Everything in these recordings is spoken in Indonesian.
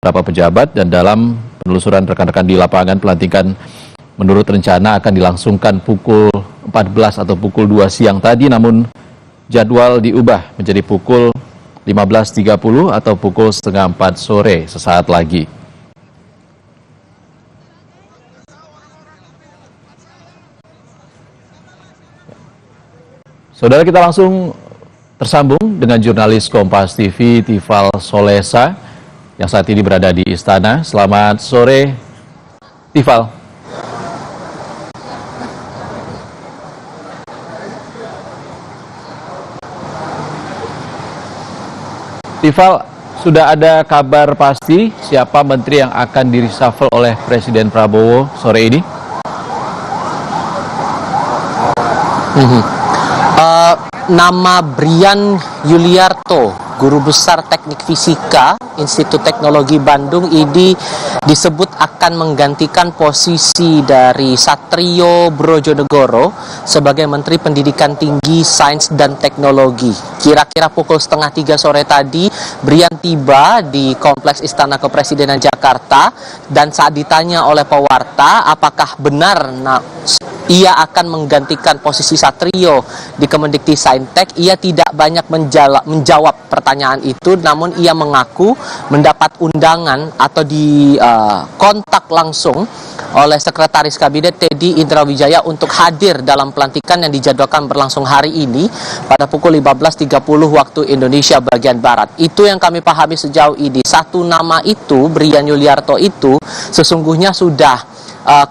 beberapa pejabat, dan dalam penelusuran rekan-rekan di lapangan, pelantikan menurut rencana akan dilangsungkan pukul 14 atau pukul 2 siang tadi, namun jadwal diubah menjadi pukul 15.30 atau pukul setengah 4 sore sesaat lagi. Saudara, kita langsung tersambung dengan jurnalis Kompas TV Tifal Solesa yang saat ini berada di Istana. Selamat sore, Tifal. Tifal, sudah ada kabar pasti siapa menteri yang akan di-reshuffle oleh Presiden Prabowo sore ini? Nama Brian Yuliarto, guru besar teknik fisika Institut Teknologi Bandung, ini disebut akan menggantikan posisi dari Satrio Brojonegoro sebagai Menteri Pendidikan Tinggi, Sains dan Teknologi. Kira-kira pukul setengah 3 sore tadi, Brian tiba di Kompleks Istana Kepresidenan Jakarta, dan saat ditanya oleh pewarta apakah benar ia akan menggantikan posisi Satrio di Kemendikbudristek, ia tidak banyak menjawab pertanyaan itu, namun ia mengaku mendapat undangan atau dikontak langsung oleh Sekretaris Kabinet Teddy Indrawijaya untuk hadir dalam pelantikan yang dijadwalkan berlangsung hari ini pada pukul 15.30 waktu Indonesia bagian Barat. Itu yang kami pahami sejauh ini. Satu nama itu, Brian Yuliarto itu, sesungguhnya sudah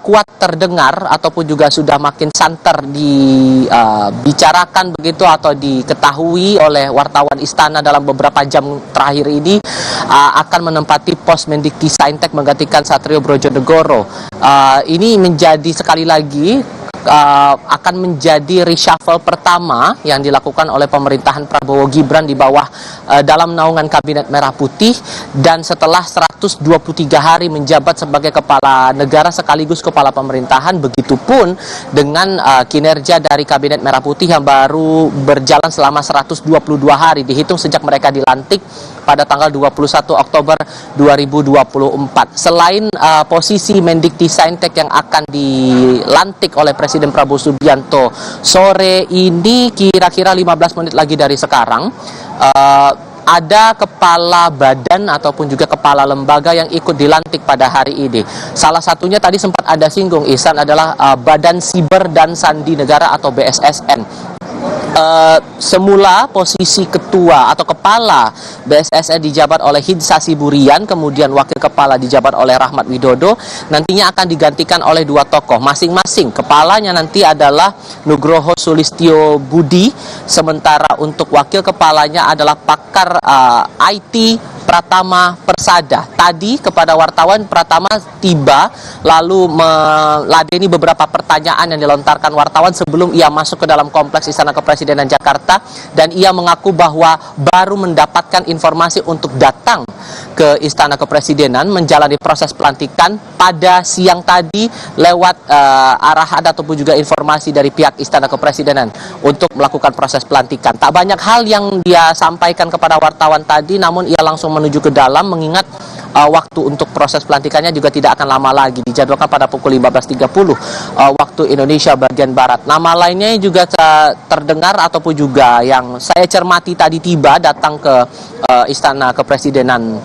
kuat terdengar ataupun juga sudah makin santer dibicarakan begitu atau diketahui oleh wartawan Istana dalam beberapa jam terakhir ini, akan menempati pos Mendikbudristek menggantikan Satrio Brojonegoro. Ini menjadi sekali lagi akan menjadi reshuffle pertama yang dilakukan oleh pemerintahan Prabowo Gibran di bawah dalam naungan Kabinet Merah Putih, dan setelah 123 hari menjabat sebagai kepala negara sekaligus kepala pemerintahan, begitupun dengan kinerja dari Kabinet Merah Putih yang baru berjalan selama 122 hari dihitung sejak mereka dilantik pada tanggal 21 Oktober 2024. Selain posisi Mendikbudristek yang akan dilantik oleh Presiden Prabowo Subianto sore ini, kira-kira 15 menit lagi dari sekarang, ada kepala badan ataupun juga kepala lembaga yang ikut dilantik pada hari ini. Salah satunya tadi sempat ada singgung Ihsan, adalah Badan Siber dan Sandi Negara atau BSSN. Semula posisi ketua atau kepala BSSN dijabat oleh Hidsa Siburian, kemudian wakil kepala dijabat oleh Rahmat Widodo. Nantinya akan digantikan oleh dua tokoh masing-masing. Kepalanya nanti adalah Nugroho Sulistyo Budi, sementara untuk wakil kepalanya adalah pakar IT Pratama Persada. Tadi kepada wartawan, Pratama tiba lalu meladeni beberapa pertanyaan yang dilontarkan wartawan sebelum ia masuk ke dalam Kompleks Istana Kepresidenan Jakarta, dan ia mengaku bahwa baru mendapatkan informasi untuk datang ke Istana Kepresidenan menjalani proses pelantikan pada siang tadi lewat arahan ataupun juga informasi dari pihak Istana Kepresidenan untuk melakukan proses pelantikan. Tak banyak hal yang dia sampaikan kepada wartawan tadi, namun ia langsung menuju ke dalam, mengingat waktu untuk proses pelantikannya juga tidak akan lama lagi, dijadwalkan pada pukul 15.30 waktu Indonesia bagian Barat. Nama lainnya juga terdengar ataupun juga yang saya cermati tadi tiba datang ke Istana Kepresidenan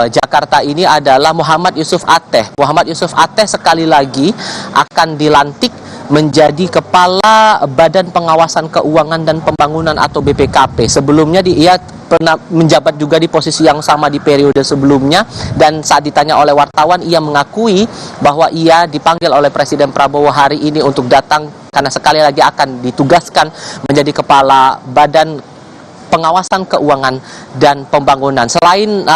Jakarta ini adalah Muhammad Yusuf Atteh. Muhammad Yusuf Atteh sekali lagi akan dilantik menjadi Kepala Badan Pengawasan Keuangan dan Pembangunan atau BPKP. Sebelumnya ia pernah menjabat juga di posisi yang sama di periode sebelumnya, dan saat ditanya oleh wartawan ia mengakui bahwa ia dipanggil oleh Presiden Prabowo hari ini untuk datang karena sekali lagi akan ditugaskan menjadi Kepala Badan Pengawasan Keuangan dan Pembangunan. Selain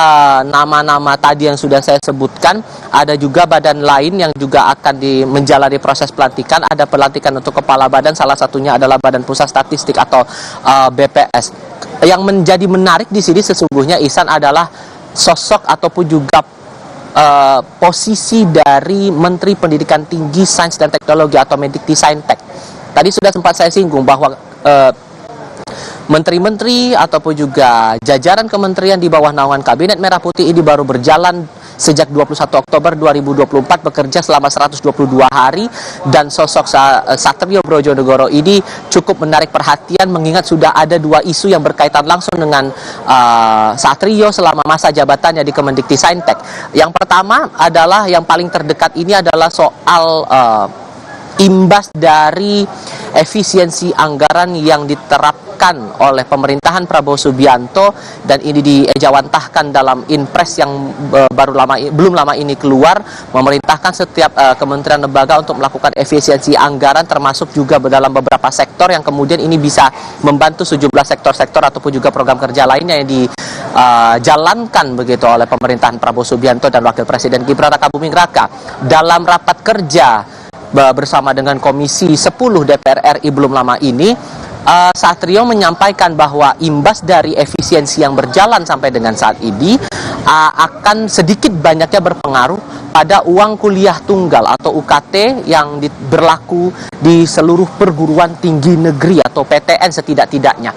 nama-nama tadi yang sudah saya sebutkan, ada juga badan lain yang juga akan menjalani proses pelantikan. Ada pelantikan untuk kepala badan, salah satunya adalah Badan Pusat Statistik atau BPS. Yang menjadi menarik di sini sesungguhnya, Ihsan, adalah sosok ataupun juga posisi dari Menteri Pendidikan Tinggi, Sains dan Teknologi atau Mendikbudristek. Tadi sudah sempat saya singgung bahwa menteri-menteri ataupun juga jajaran kementerian di bawah naungan Kabinet Merah Putih ini baru berjalan sejak 21 Oktober 2024 bekerja selama 122 hari, dan sosok Satrio Brojonegoro ini cukup menarik perhatian mengingat sudah ada dua isu yang berkaitan langsung dengan Satrio selama masa jabatannya di Kemendikti-Saintek. Yang pertama adalah yang paling terdekat ini adalah soal imbas dari efisiensi anggaran yang diterapkan oleh pemerintahan Prabowo Subianto, dan ini diejawantahkan dalam Inpres yang belum lama ini keluar, memerintahkan setiap kementerian lembaga untuk melakukan efisiensi anggaran, termasuk juga dalam beberapa sektor yang kemudian ini bisa membantu sejumlah sektor-sektor ataupun juga program kerja lainnya yang dijalankan begitu oleh pemerintahan Prabowo Subianto dan Wakil Presiden Gibran Rakabuming Raka. Dalam rapat kerja bersama dengan Komisi 10 DPR RI belum lama ini, Satrio menyampaikan bahwa imbas dari efisiensi yang berjalan sampai dengan saat ini akan sedikit banyaknya berpengaruh pada uang kuliah tunggal atau UKT yang berlaku di seluruh perguruan tinggi negeri atau PTN setidak-tidaknya.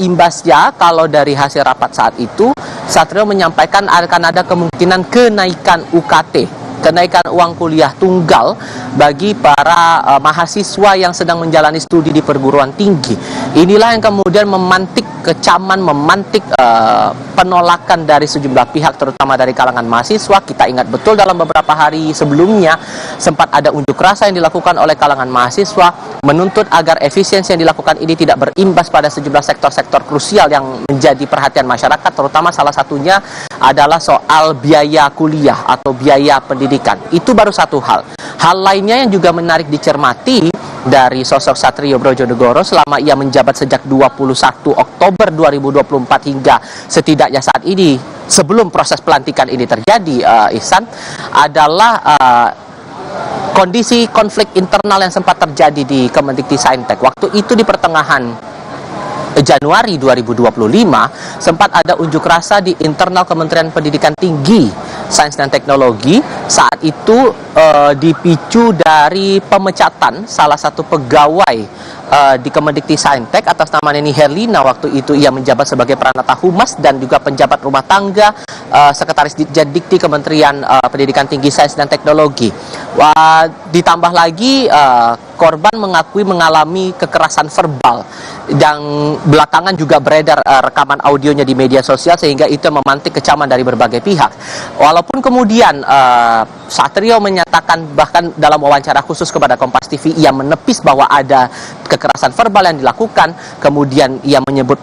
Imbasnya, kalau dari hasil rapat saat itu, Satrio menyampaikan akan ada kemungkinan kenaikan UKT, kenaikan uang kuliah tunggal bagi para mahasiswa yang sedang menjalani studi di perguruan tinggi. Inilah yang kemudian memantik kecaman, memantik penolakan dari sejumlah pihak, terutama dari kalangan mahasiswa. Kita ingat betul dalam beberapa hari sebelumnya sempat ada unjuk rasa yang dilakukan oleh kalangan mahasiswa menuntut agar efisiensi yang dilakukan ini tidak berimbas pada sejumlah sektor-sektor krusial yang menjadi perhatian masyarakat, terutama salah satunya adalah soal biaya kuliah atau biaya pendidikan. Itu baru satu hal. Hal lainnya yang juga menarik dicermati dari sosok Satrio Brojonegoro selama ia menjabat sejak 21 Oktober 2024 hingga setidaknya saat ini, sebelum proses pelantikan ini terjadi, Ihsan, adalah kondisi konflik internal yang sempat terjadi di Kemendikti-Saintek. Waktu itu di pertengahan Januari 2025 sempat ada unjuk rasa di internal Kementerian Pendidikan Tinggi, Sains dan Teknologi. Saat itu dipicu dari pemecatan salah satu pegawai di Kemendikti-Saintek atas nama Neni Herlina. Waktu itu ia menjabat sebagai Pranata Humas dan juga penjabat rumah tangga, Sekretaris Ditjendikti Kementerian Pendidikan Tinggi, Sains dan Teknologi. Ditambah lagi korban mengakui mengalami kekerasan verbal, dan belakangan juga beredar rekaman audionya di media sosial, sehingga itu memantik kecaman dari berbagai pihak. Walaupun kemudian Satrio menyatakan, bahkan dalam wawancara khusus kepada Kompas TV, ia menepis bahwa ada kekerasan verbal yang dilakukan. Kemudian ia menyebut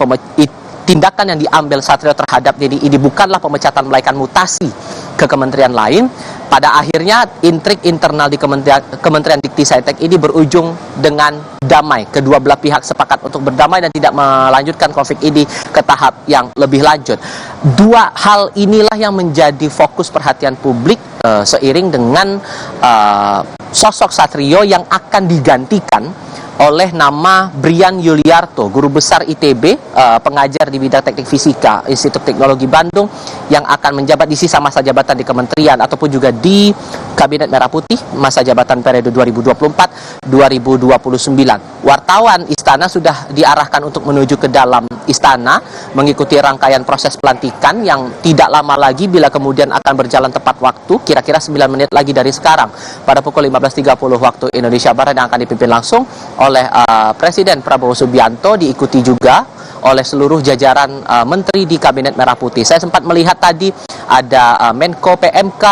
tindakan yang diambil Satrio terhadap Neni ini bukanlah pemecatan, melainkan mutasi ke kementerian lain. Pada akhirnya intrik internal di Kementerian Dikti-Saintek ini berujung dengan damai. Kedua belah pihak sepakat untuk berdamai dan tidak melanjutkan konflik ini ke tahap yang lebih lanjut. Dua hal inilah yang menjadi fokus perhatian publik seiring dengan sosok Satrio yang akan digantikan oleh nama Brian Yuliarto, guru besar ITB, pengajar di bidang teknik fisika Institut Teknologi Bandung, yang akan menjabat di sisa masa jabatan di kementerian ataupun juga di Kabinet Merah Putih masa jabatan periode 2024-2029. Wartawan istana sudah diarahkan untuk menuju ke dalam istana mengikuti rangkaian proses pelantikan yang tidak lama lagi bila kemudian akan berjalan tepat waktu, kira-kira 9 menit lagi dari sekarang, pada pukul 15.30 waktu Indonesia Barat, yang akan dipimpin langsung oleh Presiden Prabowo Subianto, diikuti juga oleh seluruh jajaran menteri di Kabinet Merah Putih. Saya sempat melihat tadi ada Menko PMK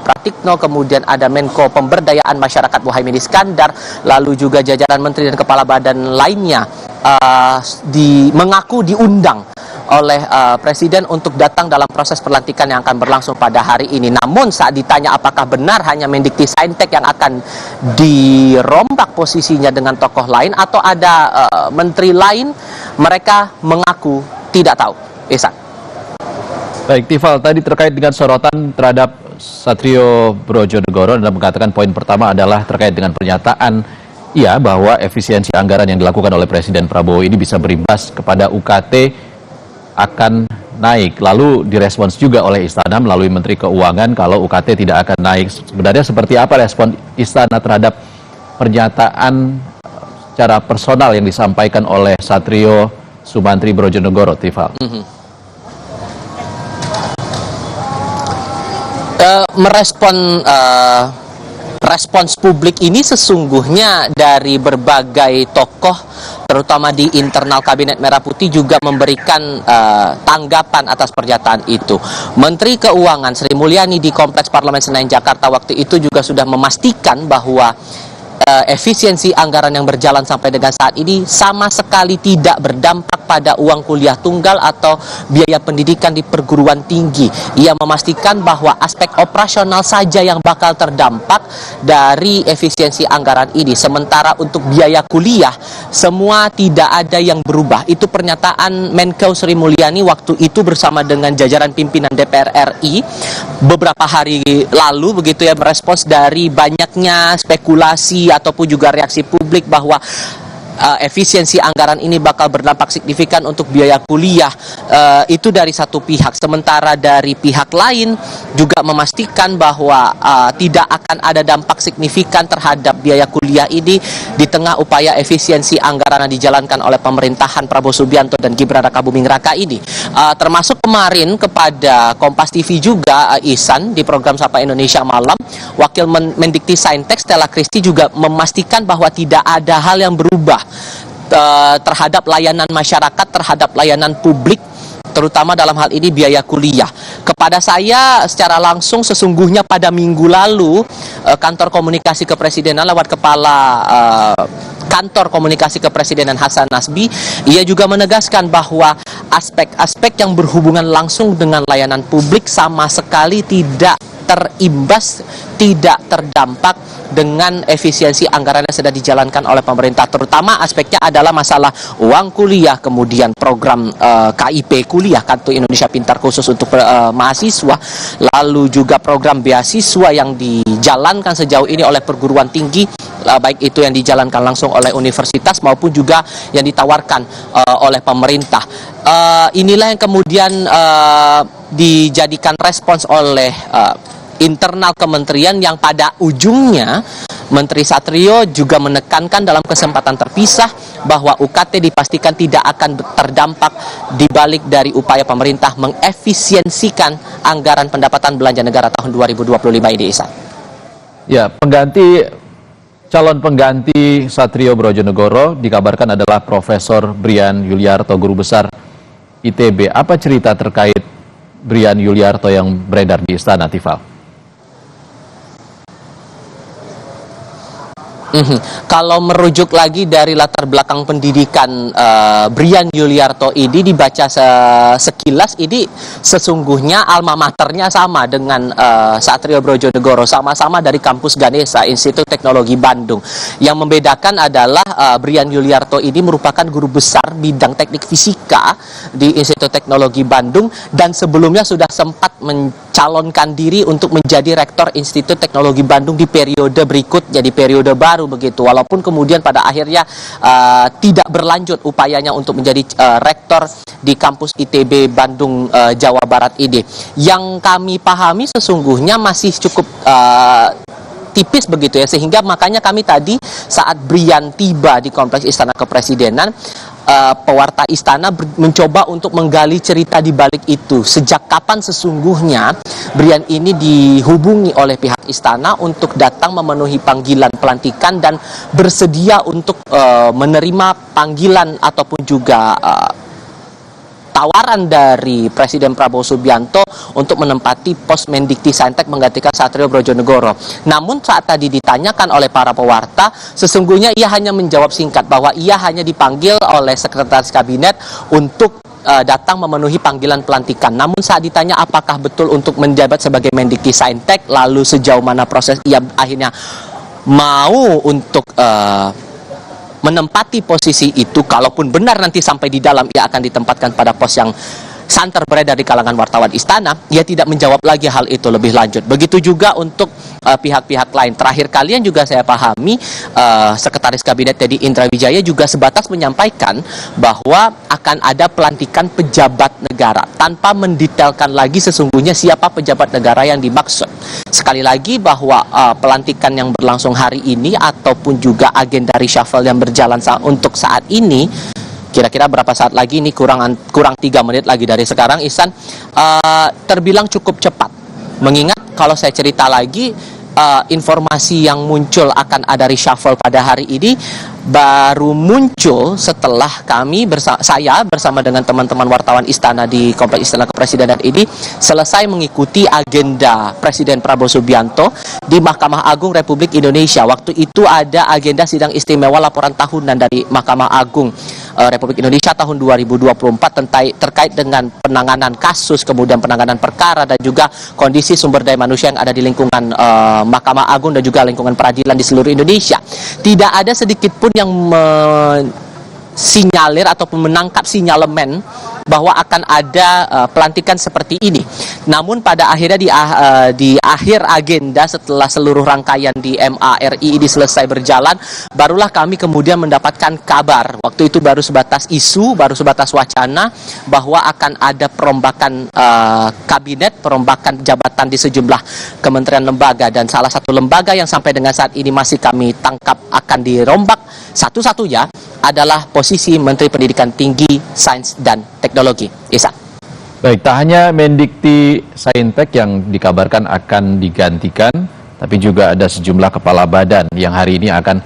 Pratikno, kemudian ada Menko Pemberdayaan Masyarakat Muhaimin Iskandar, lalu juga jajaran menteri dan kepala badan lainnya mengaku diundang oleh Presiden untuk datang dalam proses pelantikan yang akan berlangsung pada hari ini. Namun saat ditanya apakah benar hanya Mendikti-Saintek yang akan dirombak posisinya dengan tokoh lain atau ada menteri lain, mereka mengaku tidak tahu. Ihsan. Baik, Tifal, tadi terkait dengan sorotan terhadap Satrio Brojonegoro, dan mengatakan poin pertama adalah terkait dengan pernyataan bahwa efisiensi anggaran yang dilakukan oleh Presiden Prabowo ini bisa berimbas kepada UKT akan naik. Lalu direspons juga oleh Istana melalui Menteri Keuangan kalau UKT tidak akan naik. Sebenarnya seperti apa respon Istana terhadap pernyataan secara personal yang disampaikan oleh Satrio Sumantri Brojonegoro, Tifal? Merespon respons publik ini sesungguhnya dari berbagai tokoh terutama di internal Kabinet Merah Putih juga memberikan tanggapan atas pernyataan itu. Menteri Keuangan Sri Mulyani di Kompleks Parlemen Senayan Jakarta waktu itu juga sudah memastikan bahwa efisiensi anggaran yang berjalan sampai dengan saat ini sama sekali tidak berdampak pada uang kuliah tunggal atau biaya pendidikan di perguruan tinggi. Ia memastikan bahwa aspek operasional saja yang bakal terdampak dari efisiensi anggaran ini. Sementara untuk biaya kuliah, semua tidak ada yang berubah. Itu pernyataan Menkeu Sri Mulyani waktu itu bersama dengan jajaran pimpinan DPR RI beberapa hari lalu, begitu ya, merespons dari banyaknya spekulasi ataupun juga reaksi publik bahwa efisiensi anggaran ini bakal berdampak signifikan untuk biaya kuliah. Itu dari satu pihak. Sementara dari pihak lain juga memastikan bahwa tidak akan ada dampak signifikan terhadap biaya kuliah ini di tengah upaya efisiensi anggaran yang dijalankan oleh pemerintahan Prabowo Subianto dan Gibran Rakabuming Raka ini. Termasuk kemarin kepada Kompas TV juga, Ihsan, di program Sapa Indonesia Malam, Wakil Mendikti Saintek Stella Christy juga memastikan bahwa tidak ada hal yang berubah terhadap layanan masyarakat, terhadap layanan publik, terutama dalam hal ini biaya kuliah. Kepada saya secara langsung sesungguhnya pada minggu lalu kantor komunikasi kepresidenan lewat kepala kantor komunikasi kepresidenan Hasan Nasbi, ia juga menegaskan bahwa aspek-aspek yang berhubungan langsung dengan layanan publik sama sekali tidak terimbas, tidak terdampak dengan efisiensi anggaran yang sedang dijalankan oleh pemerintah. Terutama aspeknya adalah masalah uang kuliah, kemudian program KIP kuliah, Kartu Indonesia Pintar khusus untuk mahasiswa, lalu juga program beasiswa yang dijalankan sejauh ini oleh perguruan tinggi, baik itu yang dijalankan langsung oleh universitas maupun juga yang ditawarkan oleh pemerintah. Inilah yang kemudian dijadikan respons oleh internal kementerian yang pada ujungnya Menteri Satrio juga menekankan dalam kesempatan terpisah bahwa UKT dipastikan tidak akan terdampak dibalik dari upaya pemerintah mengefisiensikan anggaran pendapatan belanja negara tahun 2025 ini, Ihsan. Ya, calon pengganti Satrio Brojonegoro dikabarkan adalah Profesor Brian Yuliarto, Guru Besar ITB. Apa cerita terkait Brian Yuliarto yang beredar di Istana, Tifal? Kalau merujuk lagi dari latar belakang pendidikan Brian Yuliarto ini dibaca sekilas, ini sesungguhnya alma maternya sama dengan Satrio Brojonegoro, sama-sama dari kampus Ganesha, Institut Teknologi Bandung. Yang membedakan adalah Brian Yuliarto ini merupakan guru besar bidang teknik fisika di Institut Teknologi Bandung dan sebelumnya sudah sempat mencalonkan diri untuk menjadi rektor Institut Teknologi Bandung di periode berikutnya, di periode baru begitu, walaupun kemudian pada akhirnya tidak berlanjut upayanya untuk menjadi rektor di kampus ITB Bandung, Jawa Barat ini. Yang kami pahami sesungguhnya masih cukup tipis begitu ya, sehingga makanya kami tadi saat Brian tiba di Kompleks Istana Kepresidenan, pewarta istana mencoba untuk menggali cerita di balik itu. Sejak kapan sesungguhnya Brian ini dihubungi oleh pihak istana untuk datang memenuhi panggilan pelantikan dan bersedia untuk menerima panggilan ataupun juga tawaran dari Presiden Prabowo Subianto untuk menempati pos Mendikti Saintek menggantikan Satrio Brojonegoro. Namun saat tadi ditanyakan oleh para pewarta, sesungguhnya ia hanya menjawab singkat bahwa ia hanya dipanggil oleh Sekretaris Kabinet untuk datang memenuhi panggilan pelantikan. Namun saat ditanya apakah betul untuk menjabat sebagai Mendikti Saintek, lalu sejauh mana proses ia akhirnya mau untuk menempati posisi itu, kalaupun benar nanti sampai di dalam ia akan ditempatkan pada pos yang santer beredar di kalangan wartawan istana, ia tidak menjawab lagi hal itu lebih lanjut. Begitu juga untuk pihak-pihak lain. Terakhir kalian juga saya pahami Sekretaris Kabinet Teddy Indra Wijaya juga sebatas menyampaikan bahwa akan ada pelantikan pejabat negara tanpa mendetailkan lagi sesungguhnya siapa pejabat negara yang dimaksud. Sekali lagi bahwa pelantikan yang berlangsung hari ini ataupun juga agenda reshuffle yang berjalan untuk saat ini, kira-kira berapa saat lagi, ini kurang 3 menit lagi dari sekarang, Ihsan, terbilang cukup cepat. Mengingat kalau saya cerita lagi, informasi yang muncul akan ada reshuffle pada hari ini baru muncul setelah saya bersama dengan teman-teman wartawan Istana di Kompleks Istana Kepresidenan ini selesai mengikuti agenda Presiden Prabowo Subianto di Mahkamah Agung Republik Indonesia. Waktu itu ada agenda sidang istimewa laporan tahunan dari Mahkamah Agung Republik Indonesia tahun 2024 terkait dengan penanganan kasus, kemudian penanganan perkara dan juga kondisi sumber daya manusia yang ada di lingkungan Mahkamah Agung dan juga lingkungan peradilan di seluruh Indonesia. Tidak ada sedikit pun yang sinyalir ataupun menangkap sinyalemen bahwa akan ada pelantikan seperti ini. Namun pada akhirnya di akhir agenda setelah seluruh rangkaian di MARI ini selesai berjalan, barulah kami kemudian mendapatkan kabar. Waktu itu baru sebatas isu, baru sebatas wacana bahwa akan ada perombakan kabinet, perombakan jabatan di sejumlah kementerian lembaga, dan salah satu lembaga yang sampai dengan saat ini masih kami tangkap akan dirombak satu-satunya adalah posisi Menteri Pendidikan Tinggi, Sains dan Teknologi. Ihsan. Baik, tak hanya Mendikti Saintek yang dikabarkan akan digantikan, tapi juga ada sejumlah kepala badan yang hari ini akan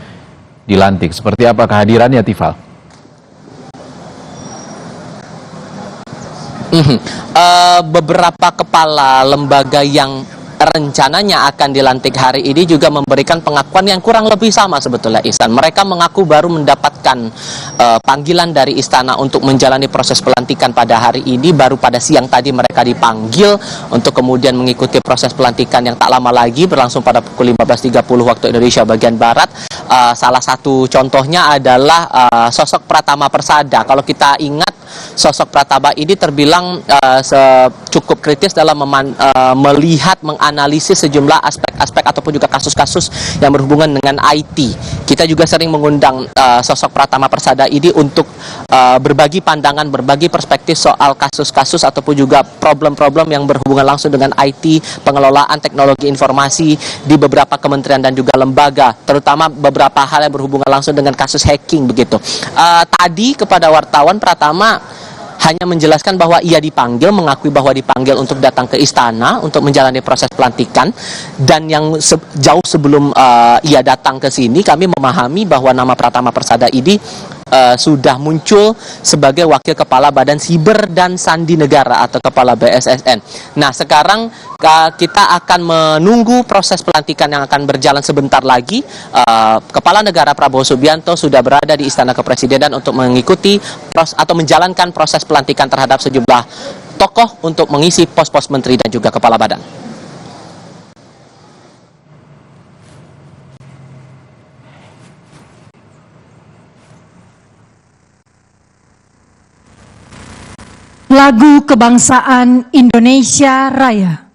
dilantik. Seperti apa kehadirannya, Tifal? Beberapa kepala lembaga yang rencananya akan dilantik hari ini juga memberikan pengakuan yang kurang lebih sama sebetulnya, Ihsan. Mereka mengaku baru mendapatkan panggilan dari istana untuk menjalani proses pelantikan pada hari ini. Baru pada siang tadi mereka dipanggil untuk kemudian mengikuti proses pelantikan yang tak lama lagi berlangsung pada pukul 15.30 waktu Indonesia bagian Barat. Salah satu contohnya adalah sosok Pratama Persada. Kalau kita ingat, sosok Pratama ini terbilang cukup kritis dalam melihat, menganalisis sejumlah aspek-aspek ataupun juga kasus-kasus yang berhubungan dengan IT. Kita juga sering mengundang sosok Pratama Persada ini untuk berbagi pandangan, berbagi perspektif soal kasus-kasus ataupun juga problem-problem yang berhubungan langsung dengan IT, pengelolaan teknologi informasi di beberapa kementerian dan juga lembaga, terutama beberapa hal yang berhubungan langsung dengan kasus hacking begitu. Tadi kepada wartawan, Pratama hanya menjelaskan bahwa ia dipanggil, mengakui bahwa dipanggil untuk datang ke istana untuk menjalani proses pelantikan, dan yang jauh sebelum ia datang ke sini kami memahami bahwa nama Pratama Persada ini sudah muncul sebagai wakil kepala Badan Siber dan Sandi Negara atau kepala BSSN. Nah, sekarang kita akan menunggu proses pelantikan yang akan berjalan sebentar lagi. Kepala Negara Prabowo Subianto sudah berada di Istana Kepresidenan untuk mengikuti atau menjalankan proses pelantikan terhadap sejumlah tokoh untuk mengisi pos-pos menteri dan juga kepala badan. Lagu Kebangsaan Indonesia Raya.